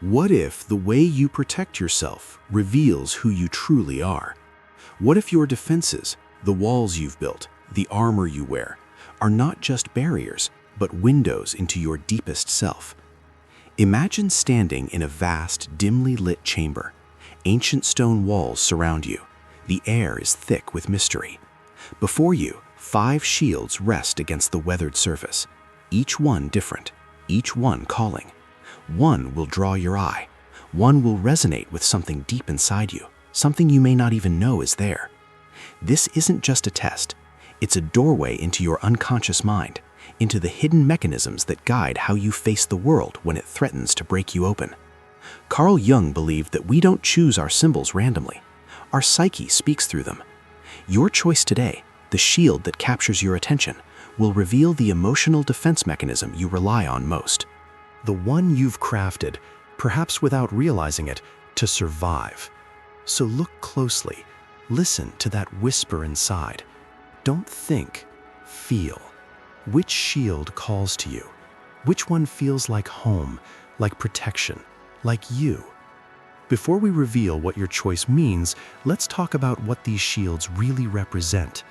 What if the way you protect yourself reveals who you truly are? What if your defenses, the walls you've built, the armor you wear, are not just barriers, but windows into your deepest self? Imagine standing in a vast, dimly lit chamber. Ancient stone walls surround you. The air is thick with mystery. Before you, 5 shields rest against the weathered surface, each one different, each one calling. One will draw your eye. One will resonate with something deep inside you, something you may not even know is there. This isn't just a test. It's a doorway into your unconscious mind, into the hidden mechanisms that guide how you face the world when it threatens to break you open. Carl Jung believed that we don't choose our symbols randomly. Our psyche speaks through them. Your choice today, the shield that captures your attention, will reveal the emotional defense mechanism you rely on most. The one you've crafted, perhaps without realizing it, to survive. So look closely. Listen to that whisper inside. Don't think, feel. Which shield calls to you? Which one feels like home, like protection, like you? Before we reveal what your choice means, let's talk about what these shields really represent.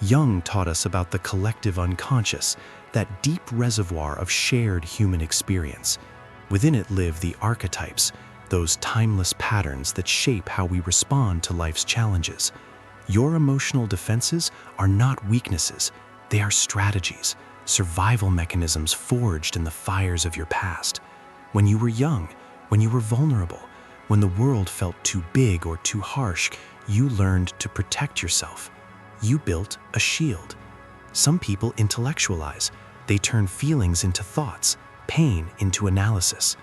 Jung taught us about the collective unconscious, that deep reservoir of shared human experience. Within it live the archetypes, those timeless patterns that shape how we respond to life's challenges. Your emotional defenses are not weaknesses, they are strategies, survival mechanisms forged in the fires of your past. When you were young, when you were vulnerable, when the world felt too big or too harsh, you learned to protect yourself. You built a shield. Some people intellectualize. They turn feelings into thoughts, pain into analysis.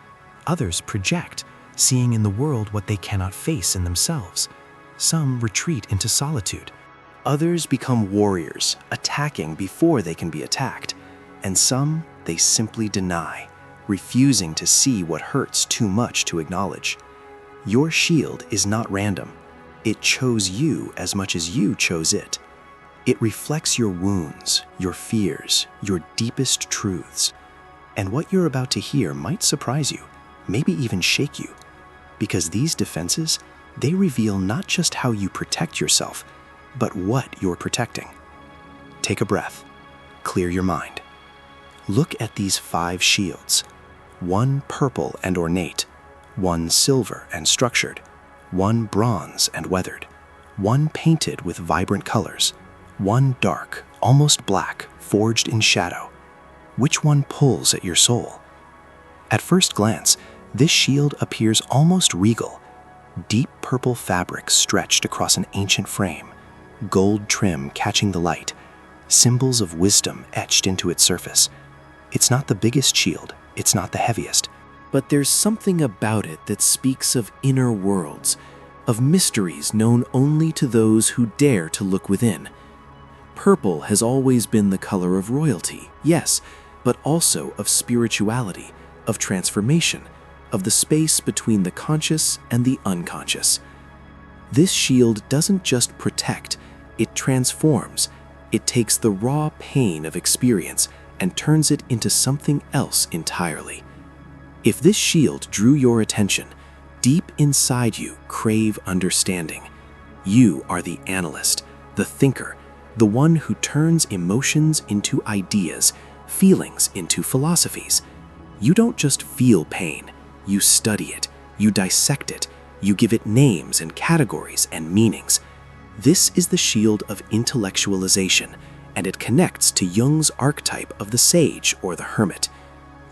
Others project, seeing in the world what they cannot face in themselves. Some retreat into solitude. Others become warriors, attacking before they can be attacked. And some they simply deny, refusing to see what hurts too much to acknowledge. Your shield is not random. It chose you as much as you chose it. It reflects your wounds, your fears, your deepest truths. And what you're about to hear might surprise you, maybe even shake you. Because these defenses, they reveal not just how you protect yourself, but what you're protecting. Take a breath. Clear your mind. Look at these 5 shields. One purple and ornate, one silver and structured, one bronze and weathered, one painted with vibrant colors, one dark, almost black, forged in shadow. Which one pulls at your soul? At first glance, this shield appears almost regal. Deep purple fabric stretched across an ancient frame, gold trim catching the light, symbols of wisdom etched into its surface. It's not the biggest shield, it's not the heaviest, but there's something about it that speaks of inner worlds, of mysteries known only to those who dare to look within. Purple has always been the color of royalty, yes, but also of spirituality, of transformation, of the space between the conscious and the unconscious. This shield doesn't just protect, it transforms. It takes the raw pain of experience and turns it into something else entirely. If this shield drew your attention, deep inside you crave understanding. You are the analyst, the thinker, the one who turns emotions into ideas, feelings into philosophies. You don't just feel pain, you study it, you dissect it, you give it names and categories and meanings. This is the shield of intellectualization, and it connects to Jung's archetype of the sage or the hermit.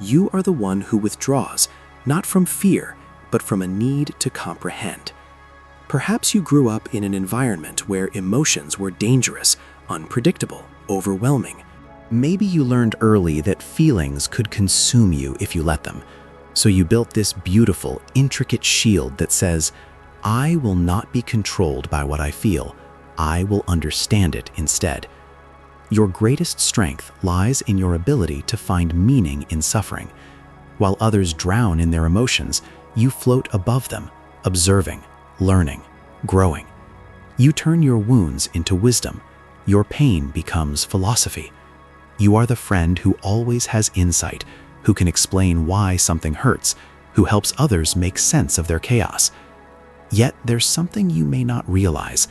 You are the one who withdraws, not from fear, but from a need to comprehend. Perhaps you grew up in an environment where emotions were dangerous, unpredictable, overwhelming. Maybe you learned early that feelings could consume you if you let them. So you built this beautiful, intricate shield that says, I will not be controlled by what I feel. I will understand it instead. Your greatest strength lies in your ability to find meaning in suffering. While others drown in their emotions, you float above them, observing, learning, growing. You turn your wounds into wisdom. Your pain becomes philosophy. You are the friend who always has insight, who can explain why something hurts, who helps others make sense of their chaos. Yet there's something you may not realize.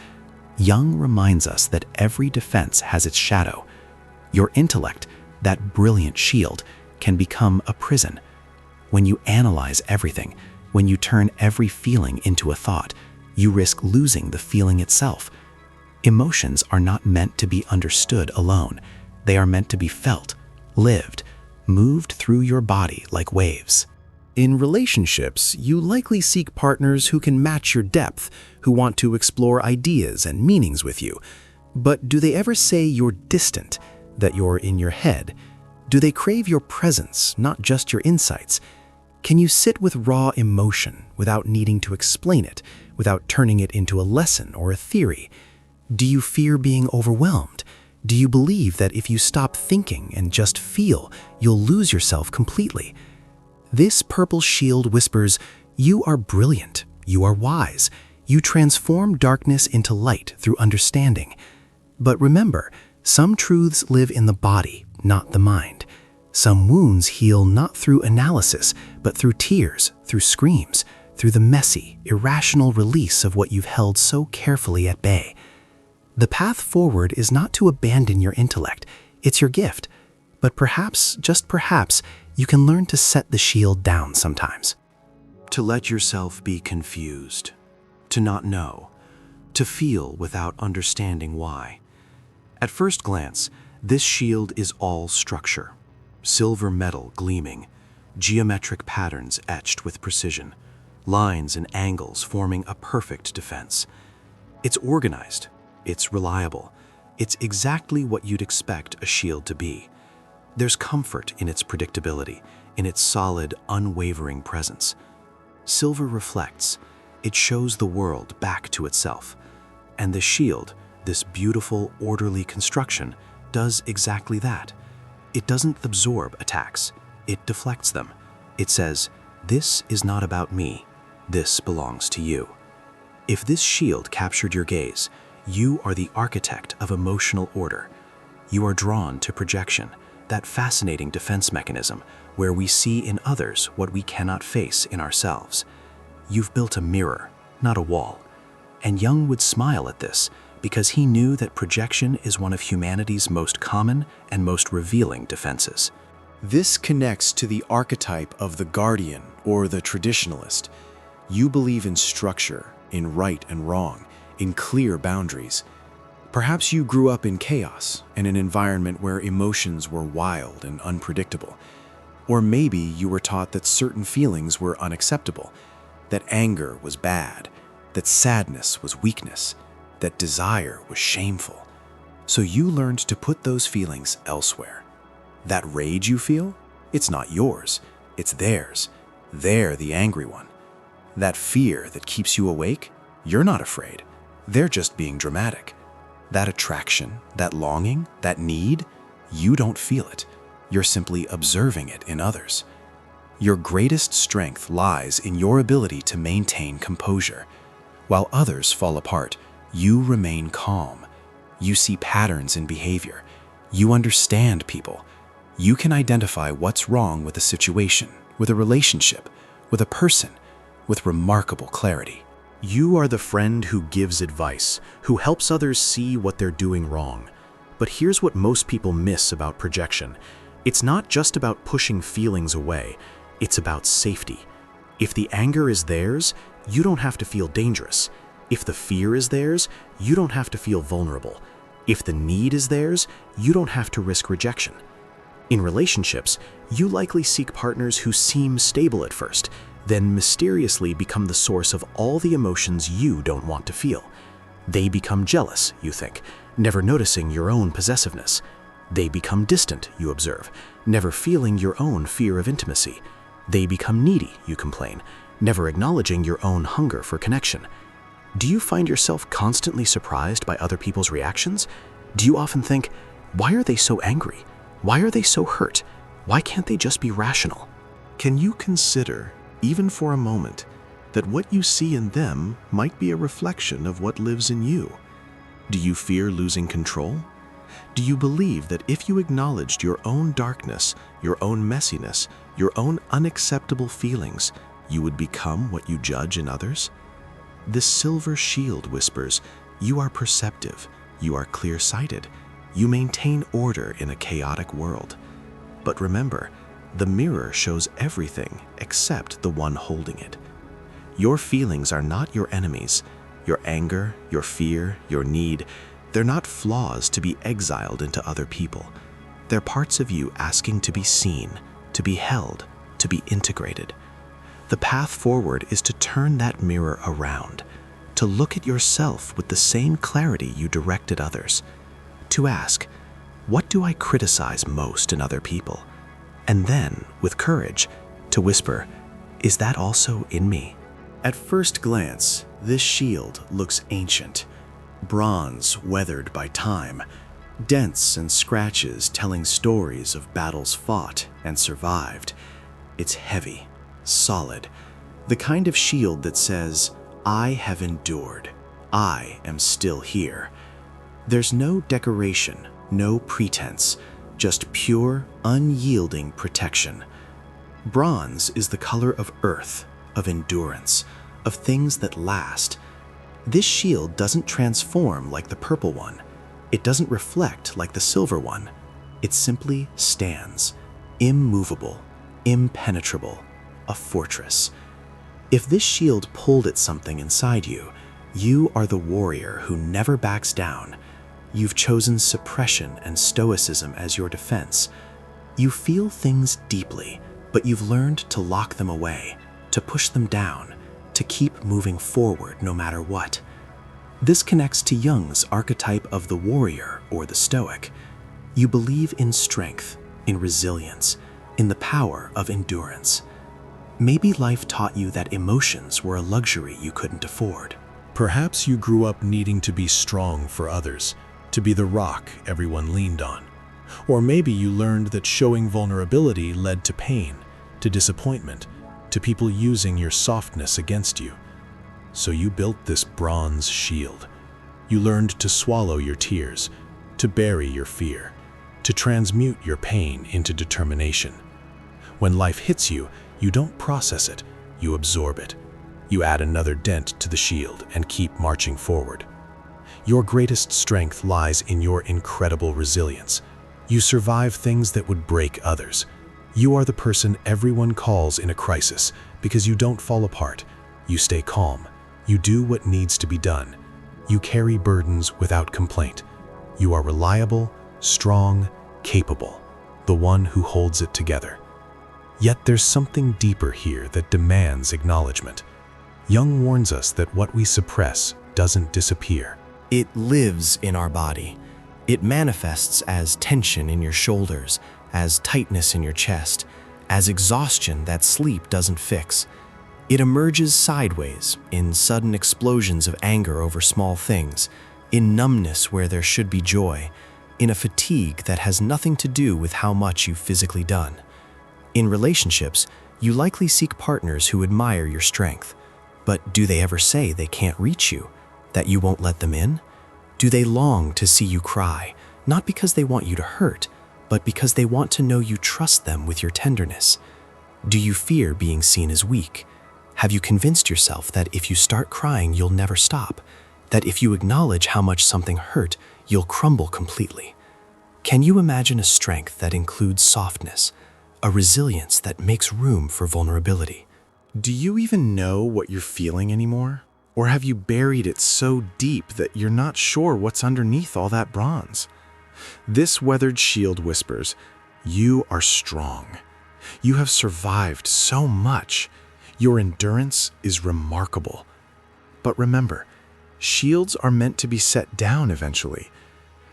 Jung reminds us that every defense has its shadow. Your intellect, that brilliant shield, can become a prison. When you analyze everything, when you turn every feeling into a thought, you risk losing the feeling itself. Emotions are not meant to be understood alone. They are meant to be felt, lived, moved through your body like waves. In relationships, you likely seek partners who can match your depth, who want to explore ideas and meanings with you. But do they ever say you're distant, that you're in your head? Do they crave your presence, not just your insights? Can you sit with raw emotion without needing to explain it, without turning it into a lesson or a theory? Do you fear being overwhelmed? Do you believe that if you stop thinking and just feel, you'll lose yourself completely? This purple shield whispers, you are brilliant, you are wise, you transform darkness into light through understanding. But remember, some truths live in the body, not the mind. Some wounds heal not through analysis, but through tears, through screams, through the messy, irrational release of what you've held so carefully at bay. The path forward is not to abandon your intellect, it's your gift. But perhaps, just perhaps, you can learn to set the shield down sometimes. To let yourself be confused, to not know, to feel without understanding why. At first glance, this shield is all structure. Silver metal gleaming, geometric patterns etched with precision, lines and angles forming a perfect defense. It's organized, it's reliable, it's exactly what you'd expect a shield to be. There's comfort in its predictability, in its solid, unwavering presence. Silver reflects, it shows the world back to itself. And the shield, this beautiful, orderly construction, does exactly that. It doesn't absorb attacks, it deflects them. It says, this is not about me, this belongs to you. If this shield captured your gaze, you are the architect of emotional order. You are drawn to projection, that fascinating defense mechanism where we see in others what we cannot face in ourselves. You've built a mirror, not a wall. And Jung would smile at this because he knew that projection is one of humanity's most common and most revealing defenses. This connects to the archetype of the guardian or the traditionalist. You believe in structure, in right and wrong, in clear boundaries. Perhaps you grew up in chaos, in an environment where emotions were wild and unpredictable. Or maybe you were taught that certain feelings were unacceptable, that anger was bad, that sadness was weakness, that desire was shameful. So you learned to put those feelings elsewhere. That rage you feel, it's not yours, it's theirs. They're the angry one. That fear that keeps you awake, you're not afraid. They're just being dramatic. That attraction, that longing, that need, you don't feel it. You're simply observing it in others. Your greatest strength lies in your ability to maintain composure. While others fall apart, you remain calm. You see patterns in behavior. You understand people. You can identify what's wrong with a situation, with a relationship, with a person, with remarkable clarity. You are the friend who gives advice, who helps others see what they're doing wrong. But here's what most people miss about projection. It's not just about pushing feelings away, it's about safety. If the anger is theirs, you don't have to feel dangerous. If the fear is theirs, you don't have to feel vulnerable. If the need is theirs, you don't have to risk rejection. In relationships, you likely seek partners who seem stable at first, then mysteriously become the source of all the emotions you don't want to feel. They become jealous, you think, never noticing your own possessiveness. They become distant, you observe, never feeling your own fear of intimacy. They become needy, you complain, never acknowledging your own hunger for connection. Do you find yourself constantly surprised by other people's reactions? Do you often think, why are they so angry? Why are they so hurt? Why can't they just be rational? Can you consider, even for a moment, that what you see in them might be a reflection of what lives in you? Do you fear losing control? Do you believe that if you acknowledged your own darkness, your own messiness, your own unacceptable feelings, you would become what you judge in others? This silver shield whispers, you are perceptive, you are clear-sighted, you maintain order in a chaotic world. But remember, the mirror shows everything except the one holding it. Your feelings are not your enemies. Your anger, your fear, your need, they're not flaws to be exiled into other people. They're parts of you asking to be seen, to be held, to be integrated. The path forward is to turn that mirror around, to look at yourself with the same clarity you direct at others, to ask, what do I criticize most in other people? And then, with courage, to whisper, is that also in me? At first glance, this shield looks ancient. Bronze weathered by time, dents and scratches telling stories of battles fought and survived. It's heavy, solid, the kind of shield that says, I have endured, I am still here. There's no decoration, no pretense, just pure, unyielding protection. Bronze is the color of earth, of endurance, of things that last. This shield doesn't transform like the purple one. It doesn't reflect like the silver one. It simply stands, immovable, impenetrable, a fortress. If this shield pulled at something inside you, you are the warrior who never backs down. You've chosen suppression and stoicism as your defense. You feel things deeply, but you've learned to lock them away, to push them down, to keep moving forward no matter what. This connects to Jung's archetype of the warrior or the stoic. You believe in strength, in resilience, in the power of endurance. Maybe life taught you that emotions were a luxury you couldn't afford. Perhaps you grew up needing to be strong for others, to be the rock everyone leaned on. Or maybe you learned that showing vulnerability led to pain, to disappointment, to people using your softness against you. So you built this bronze shield. You learned to swallow your tears, to bury your fear, to transmute your pain into determination. When life hits you, you don't process it, you absorb it. You add another dent to the shield and keep marching forward. Your greatest strength lies in your incredible resilience. You survive things that would break others. You are the person everyone calls in a crisis because you don't fall apart. You stay calm. You do what needs to be done. You carry burdens without complaint. You are reliable, strong, capable, the one who holds it together. Yet there's something deeper here that demands acknowledgement. Jung warns us that what we suppress doesn't disappear. It lives in our body. It manifests as tension in your shoulders, as tightness in your chest, as exhaustion that sleep doesn't fix. It emerges sideways, in sudden explosions of anger over small things, in numbness where there should be joy, in a fatigue that has nothing to do with how much you've physically done. In relationships, you likely seek partners who admire your strength. But do they ever say they can't reach you, that you won't let them in? Do they long to see you cry, not because they want you to hurt, but because they want to know you trust them with your tenderness? Do you fear being seen as weak? Have you convinced yourself that if you start crying, you'll never stop? That if you acknowledge how much something hurt, you'll crumble completely? Can you imagine a strength that includes softness, a resilience that makes room for vulnerability? Do you even know what you're feeling anymore? Or have you buried it so deep that you're not sure what's underneath all that bronze? This weathered shield whispers, you are strong. You have survived so much. Your endurance is remarkable. But remember, shields are meant to be set down eventually.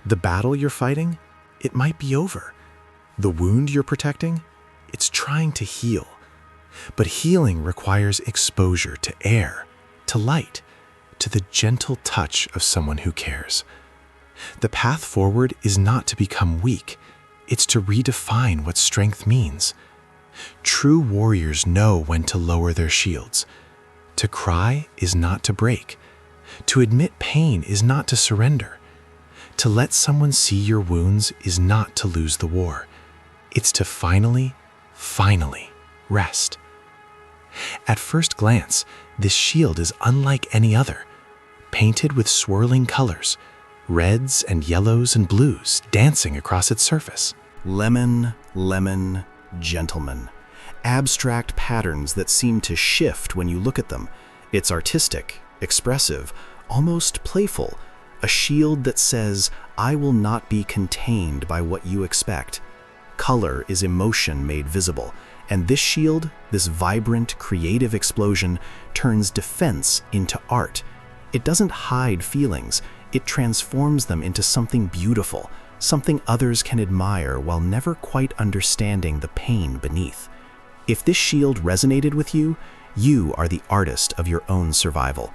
The battle you're fighting, it might be over. The wound you're protecting, it's trying to heal. But healing requires exposure to air, to light, to the gentle touch of someone who cares. The path forward is not to become weak, it's to redefine what strength means. True warriors know when to lower their shields. To cry is not to break. To admit pain is not to surrender. To let someone see your wounds is not to lose the war. It's to finally rest. At first glance, this shield is unlike any other, painted with swirling colors, reds and yellows and blues dancing across its surface. Lemon, lemon, gentleman. Abstract patterns that seem to shift when you look at them. It's artistic, expressive, almost playful. A shield that says, I will not be contained by what you expect. Color is emotion made visible, and this shield, this vibrant, creative explosion, turns defense into art. It doesn't hide feelings, it transforms them into something beautiful, something others can admire while never quite understanding the pain beneath. If this shield resonated with you, you are the artist of your own survival.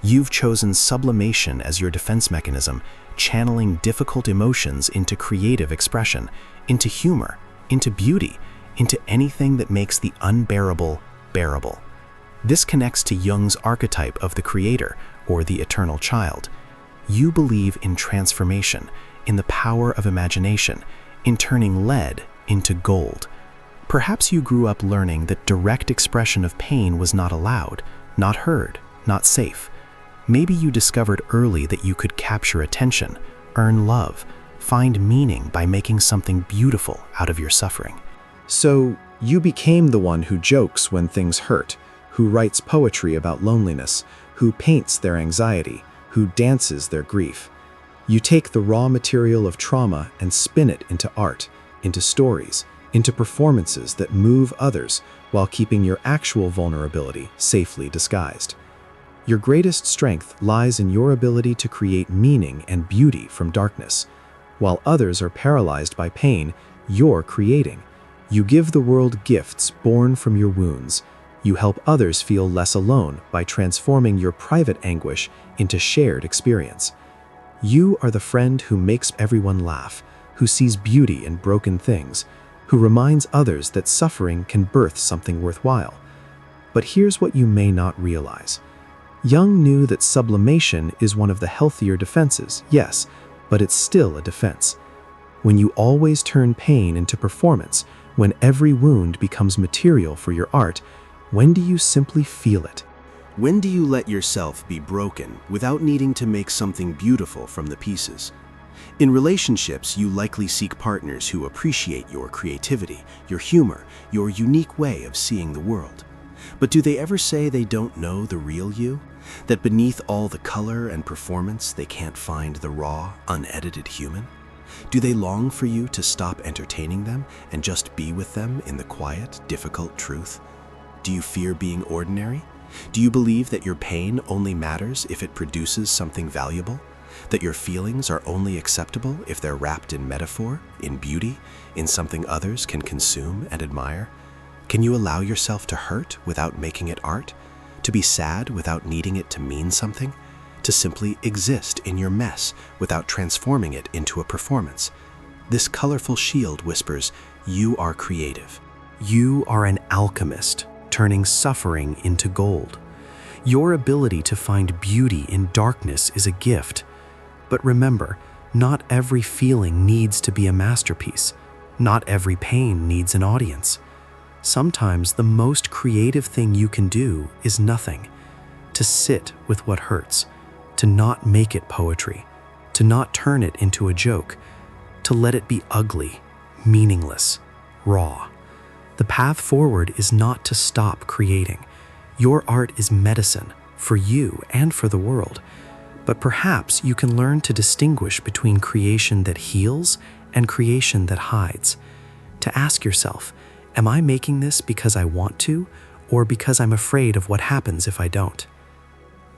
You've chosen sublimation as your defense mechanism, channeling difficult emotions into creative expression, into humor, into beauty, into anything that makes the unbearable bearable. This connects to Jung's archetype of the creator, or the eternal child. You believe in transformation, in the power of imagination, in turning lead into gold. Perhaps you grew up learning that direct expression of pain was not allowed, not heard, not safe. Maybe you discovered early that you could capture attention, earn love, find meaning by making something beautiful out of your suffering. So, you became the one who jokes when things hurt, who writes poetry about loneliness, who paints their anxiety, who dances their grief. You take the raw material of trauma and spin it into art, into stories, into performances that move others while keeping your actual vulnerability safely disguised. Your greatest strength lies in your ability to create meaning and beauty from darkness. While others are paralyzed by pain, you're creating. You give the world gifts born from your wounds. You help others feel less alone by transforming your private anguish into shared experience. You are the friend who makes everyone laugh, who sees beauty in broken things, who reminds others that suffering can birth something worthwhile. But here's what you may not realize. Jung knew that sublimation is one of the healthier defenses, yes, but it's still a defense. When you always turn pain into performance, when every wound becomes material for your art, when do you simply feel it? When do you let yourself be broken without needing to make something beautiful from the pieces? In relationships, you likely seek partners who appreciate your creativity, your humor, your unique way of seeing the world. But do they ever say they don't know the real you? That beneath all the color and performance, they can't find the raw, unedited human? Do they long for you to stop entertaining them and just be with them in the quiet, difficult truth? Do you fear being ordinary? Do you believe that your pain only matters if it produces something valuable? That your feelings are only acceptable if they're wrapped in metaphor, in beauty, in something others can consume and admire? Can you allow yourself to hurt without making it art? To be sad without needing it to mean something? To simply exist in your mess without transforming it into a performance? This colorful shield whispers, you are creative. You are an alchemist, turning suffering into gold. Your ability to find beauty in darkness is a gift. But remember, not every feeling needs to be a masterpiece. Not every pain needs an audience. Sometimes the most creative thing you can do is nothing. To sit with what hurts, to not make it poetry, to not turn it into a joke, to let it be ugly, meaningless, raw. The path forward is not to stop creating. Your art is medicine for you and for the world. But perhaps you can learn to distinguish between creation that heals and creation that hides. To ask yourself, am I making this because I want to, or because I'm afraid of what happens if I don't?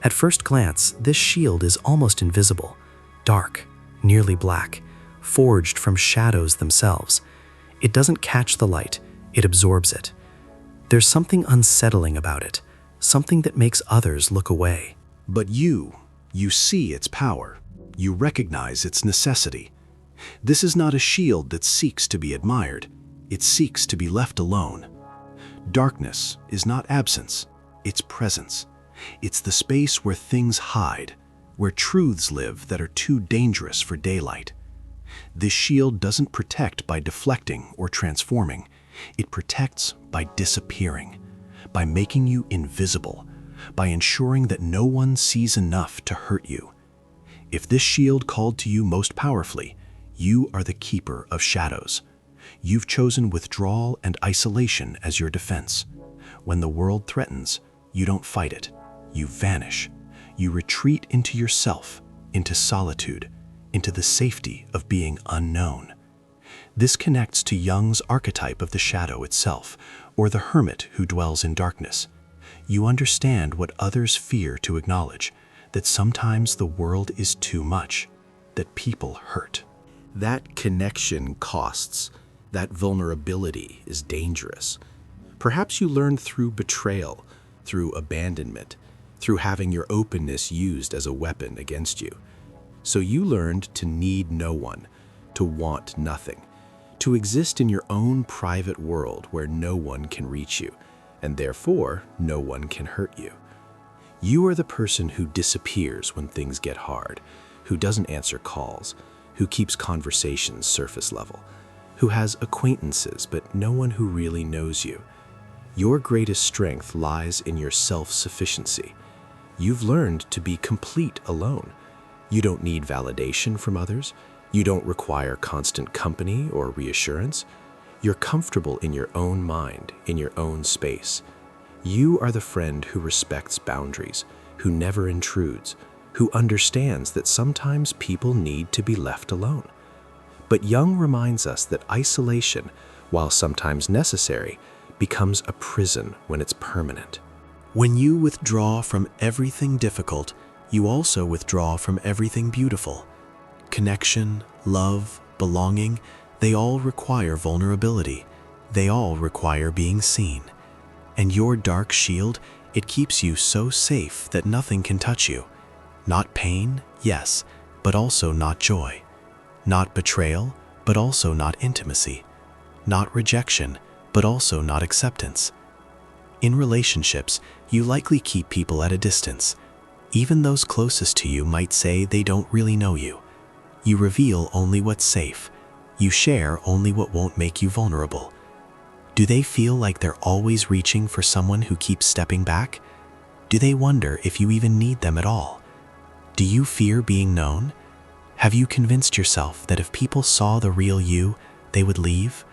At first glance, this shield is almost invisible, dark, nearly black, forged from shadows themselves. It doesn't catch the light, it absorbs it. There's something unsettling about it, something that makes others look away. But you see its power. You recognize its necessity. This is not a shield that seeks to be admired. It seeks to be left alone. Darkness is not absence, it's presence. It's the space where things hide, where truths live that are too dangerous for daylight. This shield doesn't protect by deflecting or transforming. It protects by disappearing, by making you invisible, by ensuring that no one sees enough to hurt you. If this shield called to you most powerfully, you are the keeper of shadows. You've chosen withdrawal and isolation as your defense. When the world threatens, you don't fight it. You vanish. You retreat into yourself, into solitude, into the safety of being unknown. This connects to Jung's archetype of the shadow itself, or the hermit who dwells in darkness. You understand what others fear to acknowledge, that sometimes the world is too much, that people hurt. That connection costs. That vulnerability is dangerous. Perhaps you learned through betrayal, through abandonment, through having your openness used as a weapon against you. So you learned to need no one, to want nothing, to exist in your own private world where no one can reach you, and therefore no one can hurt you. You are the person who disappears when things get hard, who doesn't answer calls, who keeps conversations surface level, who has acquaintances but no one who really knows you. Your greatest strength lies in your self-sufficiency. You've learned to be complete alone. You don't need validation from others. You don't require constant company or reassurance. You're comfortable in your own mind, in your own space. You are the friend who respects boundaries, who never intrudes, who understands that sometimes people need to be left alone. But Jung reminds us that isolation, while sometimes necessary, becomes a prison when it's permanent. When you withdraw from everything difficult, you also withdraw from everything beautiful. Connection, love, belonging, they all require vulnerability. They all require being seen. And your dark shield, it keeps you so safe that nothing can touch you. Not pain, yes, but also not joy. Not betrayal, but also not intimacy. Not rejection, but also not acceptance. In relationships, you likely keep people at a distance. Even those closest to you might say they don't really know you. You reveal only what's safe. You share only what won't make you vulnerable. Do they feel like they're always reaching for someone who keeps stepping back? Do they wonder if you even need them at all? Do you fear being known? Have you convinced yourself that if people saw the real you, they would leave?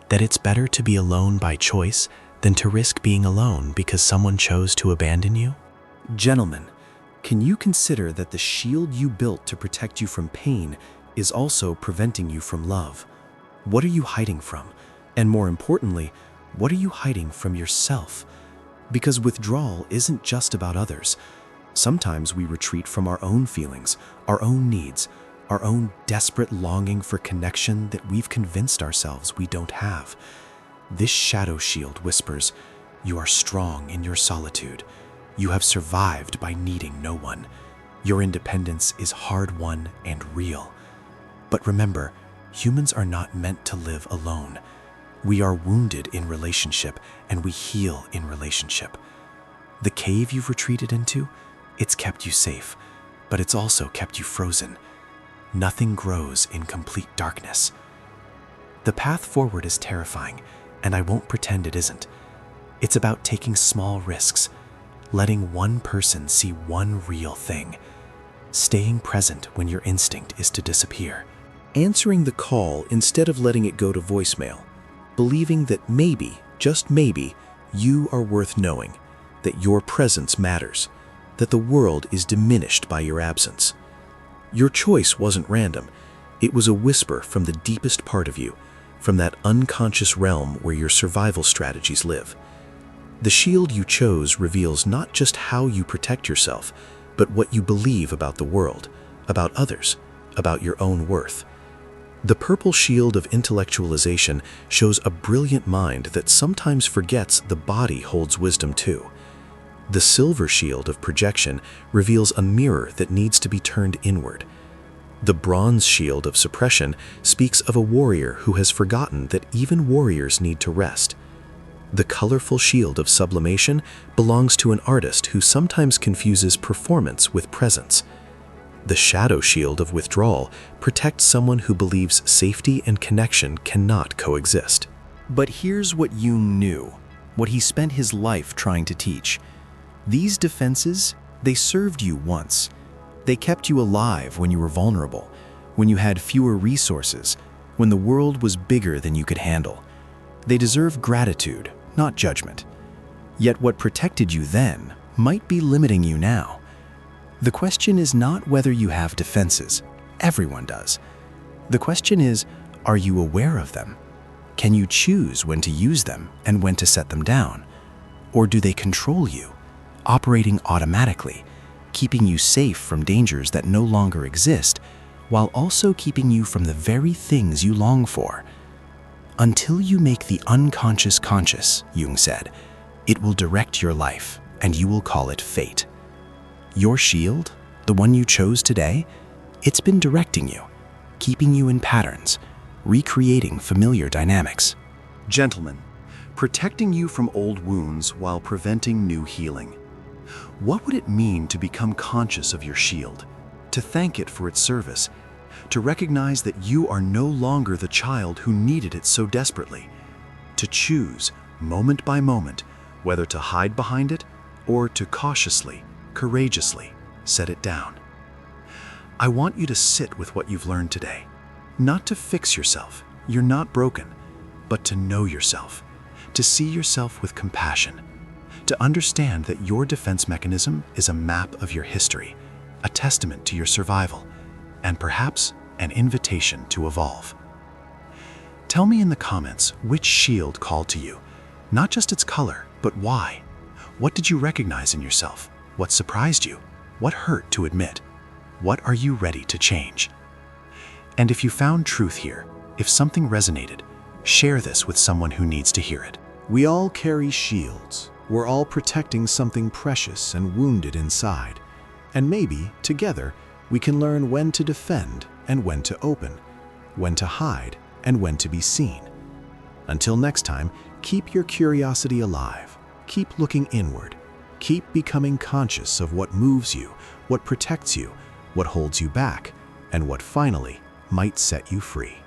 That it's better to be alone by choice than to risk being alone because someone chose to abandon you? Gentlemen, can you consider that the shield you built to protect you from pain is also preventing you from love? What are you hiding from? And more importantly, what are you hiding from yourself? Because withdrawal isn't just about others. Sometimes we retreat from our own feelings, our own needs, our own desperate longing for connection that we've convinced ourselves we don't have. This shadow shield whispers, you are strong in your solitude. You have survived by needing no one. Your independence is hard-won and real. But remember, humans are not meant to live alone. We are wounded in relationship, and we heal in relationship. The cave you've retreated into, it's kept you safe, but it's also kept you frozen. Nothing grows in complete darkness. The path forward is terrifying, and I won't pretend it isn't. It's about taking small risks, letting one person see one real thing, staying present when your instinct is to disappear, answering the call instead of letting it go to voicemail, believing that maybe, just maybe, you are worth knowing, that your presence matters, that the world is diminished by your absence. Your choice wasn't random. It was a whisper from the deepest part of you, from that unconscious realm where your survival strategies live. The shield you chose reveals not just how you protect yourself, but what you believe about the world, about others, about your own worth. The purple shield of intellectualization shows a brilliant mind that sometimes forgets the body holds wisdom too. The silver shield of projection reveals a mirror that needs to be turned inward. The bronze shield of suppression speaks of a warrior who has forgotten that even warriors need to rest. The colorful shield of sublimation belongs to an artist who sometimes confuses performance with presence. The shadow shield of withdrawal protects someone who believes safety and connection cannot coexist. But here's what you knew. what he spent his life trying to teach. These defenses, they served you once. They kept you alive when you were vulnerable, when you had fewer resources, when the world was bigger than you could handle. They deserve gratitude, not judgment. Yet what protected you then might be limiting you now. The question is not whether you have defenses. Everyone does. The question is, are you aware of them? Can you choose when to use them and when to set them down? Or do they control you, operating automatically, keeping you safe from dangers that no longer exist, while also keeping you from the very things you long for? Until you make the unconscious conscious, Jung said, it will direct your life, and you will call it fate. Your shield, the one you chose today, it's been directing you, keeping you in patterns, recreating familiar dynamics. Gentlemen, protecting you from old wounds while preventing new healing. What would it mean to become conscious of your shield, to thank it for its service, to recognize that you are no longer the child who needed it so desperately, to choose, moment by moment, whether to hide behind it or to cautiously, courageously set it down? I want you to sit with what you've learned today, not to fix yourself, you're not broken, but to know yourself, to see yourself with compassion, to understand that your defense mechanism is a map of your history, a testament to your survival, and perhaps an invitation to evolve. Tell me in the comments which shield called to you, not just its color, but why. What did you recognize in yourself? What surprised you? What hurt to admit? What are you ready to change? And if you found truth here, if something resonated, share this with someone who needs to hear it. We all carry shields. We're all protecting something precious and wounded inside. And maybe, together, we can learn when to defend and when to open, when to hide and when to be seen. Until next time, keep your curiosity alive. Keep looking inward. Keep becoming conscious of what moves you, what protects you, what holds you back, and what finally might set you free.